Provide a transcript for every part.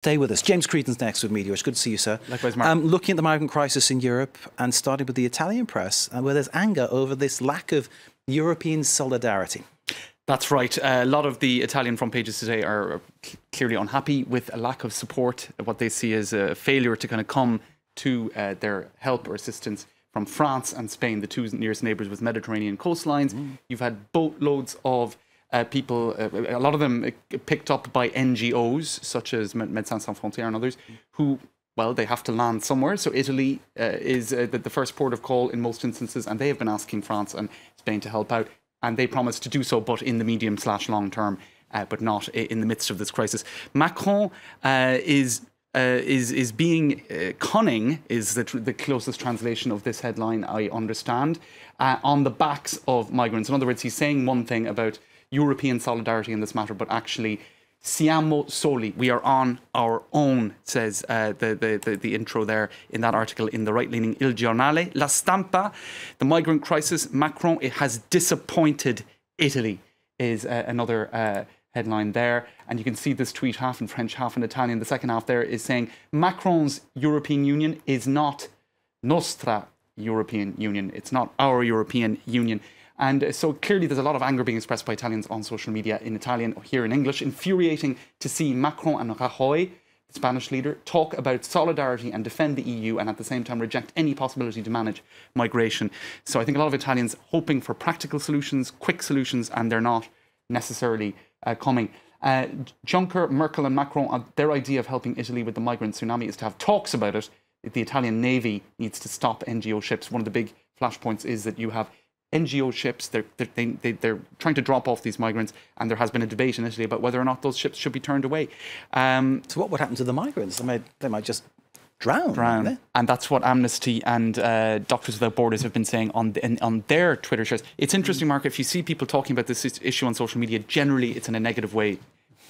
Stay with us. James Creedon's next with Meteor. It's good to see you, sir. Likewise, Mark. Looking at the migrant crisis in Europe and starting with the Italian press, where there's anger over this lack of European solidarity. That's right. A lot of the Italian front pages today are clearly unhappy with a lack of support, what they see as a failure to kind of come to their help or assistance from France and Spain, the two nearest neighbours with Mediterranean coastlines. You've had boatloads of people, a lot of them picked up by NGOs, such as Médecins Sans Frontières and others, who, well, they have to land somewhere. So Italy is the first port of call in most instances, and they have been asking France and Spain to help out. And they promised to do so, but in the medium/long term, but not in the midst of this crisis. Macron is being cunning, is the closest translation of this headline, I understand, on the backs of migrants. In other words, he's saying one thing about European solidarity in this matter, but actually, siamo soli, we are on our own, says the intro there in that article in the right-leaning Il Giornale. La Stampa, the migrant crisis, Macron, it has disappointed Italy, is another headline there. And you can see this tweet half in French, half in Italian. The second half there is saying Macron's European Union is not nostra European Union. It's not our European Union. And so clearly there's a lot of anger being expressed by Italians on social media in Italian or here in English. Infuriating to see Macron and Rajoy, the Spanish leader, talk about solidarity and defend the EU and at the same time reject any possibility to manage migration. So I think a lot of Italians hoping for practical solutions, quick solutions, and they're not necessarily coming. Juncker, Merkel and Macron, their idea of helping Italy with the migrant tsunami is to have talks about it. The Italian Navy needs to stop NGO ships. One of the big flashpoints is that you have NGO ships, they're trying to drop off these migrants, and there has been a debate in Italy about whether or not those ships should be turned away. So what would happen to the migrants? They might just drown. And that's what Amnesty and Doctors Without Borders have been saying on their Twitter shares. It's interesting, Mark, if you see people talking about this issue on social media, generally it's in a negative way.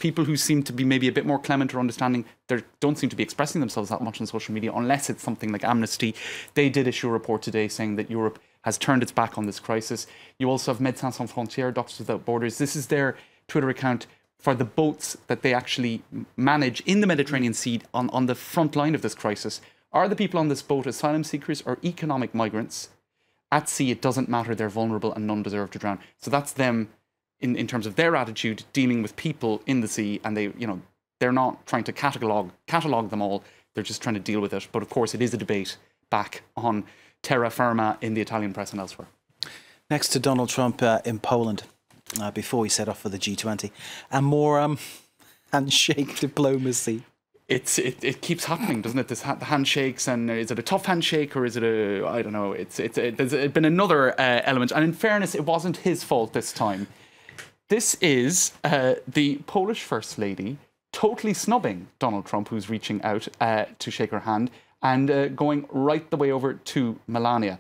People who seem to be maybe a bit more clement or understanding, they don't seem to be expressing themselves that much on social media, unless it's something like Amnesty. They did issue a report today saying that Europe has turned its back on this crisis. You also have Médecins Sans Frontières, Doctors Without Borders. This is their Twitter account for the boats that they actually manage in the Mediterranean Sea on the front line of this crisis. Are the people on this boat asylum seekers or economic migrants? At sea, it doesn't matter. They're vulnerable and none deserve to drown. So that's them in terms of their attitude dealing with people in the sea, and they're not trying to catalogue them all. They're just trying to deal with it. But of course, it is a debate back on terra firma in the Italian press and elsewhere. Next to Donald Trump in Poland, before he set off for the G20, and more handshake diplomacy. It keeps happening, doesn't it? The handshakes, and is it a tough handshake or is it I don't know. There's been another element, and in fairness, it wasn't his fault this time. This is the Polish First Lady totally snubbing Donald Trump, who's reaching out to shake her hand, and going right the way over to Melania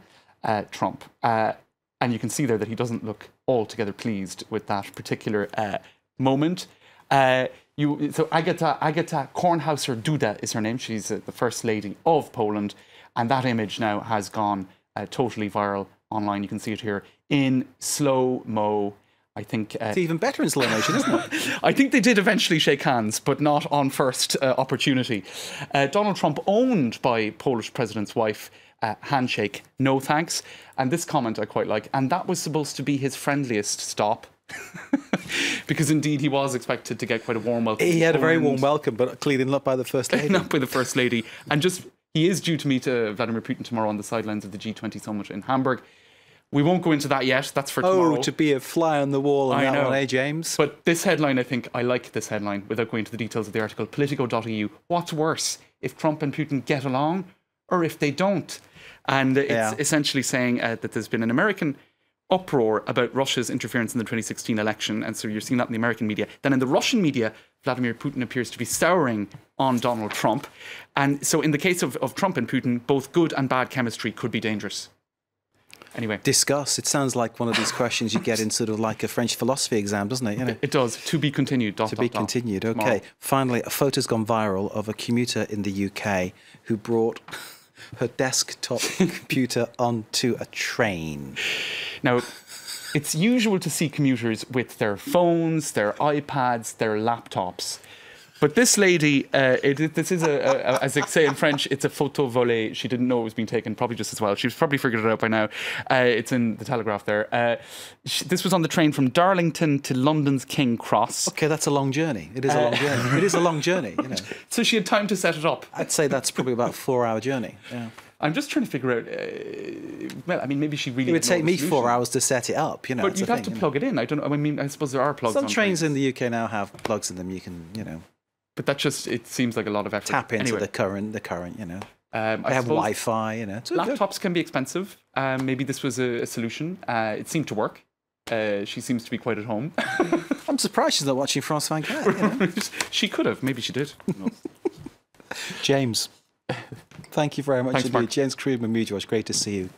Trump. And you can see there that he doesn't look altogether pleased with that particular moment. So Agata Kornhauser-Duda is her name. She's the First Lady of Poland. And that image now has gone totally viral online. You can see it here in slow-mo. I think it's even better in slow motion, isn't it? I think they did eventually shake hands, but not on first opportunity. Donald Trump, owned by Polish president's wife, handshake, no thanks. And this comment I quite like. And that was supposed to be his friendliest stop. Because indeed he was expected to get quite a warm welcome. He had a very warm welcome, but clearly not by the First Lady. Not by the First Lady. And he is due to meet Vladimir Putin tomorrow on the sidelines of the G20 summit in Hamburg. We won't go into that yet. That's for tomorrow. Oh, to be a fly on the wall on that one, eh, James? But this headline, I like this headline, without going into the details of the article. Politico.eu. What's worse, if Trump and Putin get along or if they don't? And it's essentially saying that there's been an American uproar about Russia's interference in the 2016 election. And so you're seeing that in the American media. Then in the Russian media, Vladimir Putin appears to be souring on Donald Trump. And so in the case of Trump and Putin, both good and bad chemistry could be dangerous. Anyway. Discuss. It sounds like one of these questions you get in sort of like a French philosophy exam, doesn't it? You know? It does. To be continued. To be continued. Okay. Tomorrow. Finally, a photo's gone viral of a commuter in the UK who brought her desktop computer onto a train. Now, it's usual to see commuters with their phones, their iPads, their laptops. But this lady, this is as they say in French, it's a photo volée. She didn't know it was being taken, probably just as well. She's probably figured it out by now. It's in the Telegraph there. This was on the train from Darlington to London's King Cross. Okay, that's a long journey. It is a long journey. It is a long journey, you know. So she had time to set it up. I'd say that's probably about a 4-hour journey. Yeah. I'm just trying to figure out. Well, I mean, maybe she really. It would take me 4 hours to set it up, you know. But you'd have to plug it in. I don't know. I mean, I suppose there are plugs. Some on trains in the UK now have plugs in them. You can, you know. But that just, it seems like a lot of effort. Tap into anyway. the current, you know. They I have Wi-Fi, you know. Laptops can be expensive. Maybe this was a solution. It seemed to work. She seems to be quite at home. I'm surprised she's not watching France 24. You know? She could have. Maybe she did. James, thank you very much Thanks, indeed. Mark. James Krugman, Media Watch, great to see you.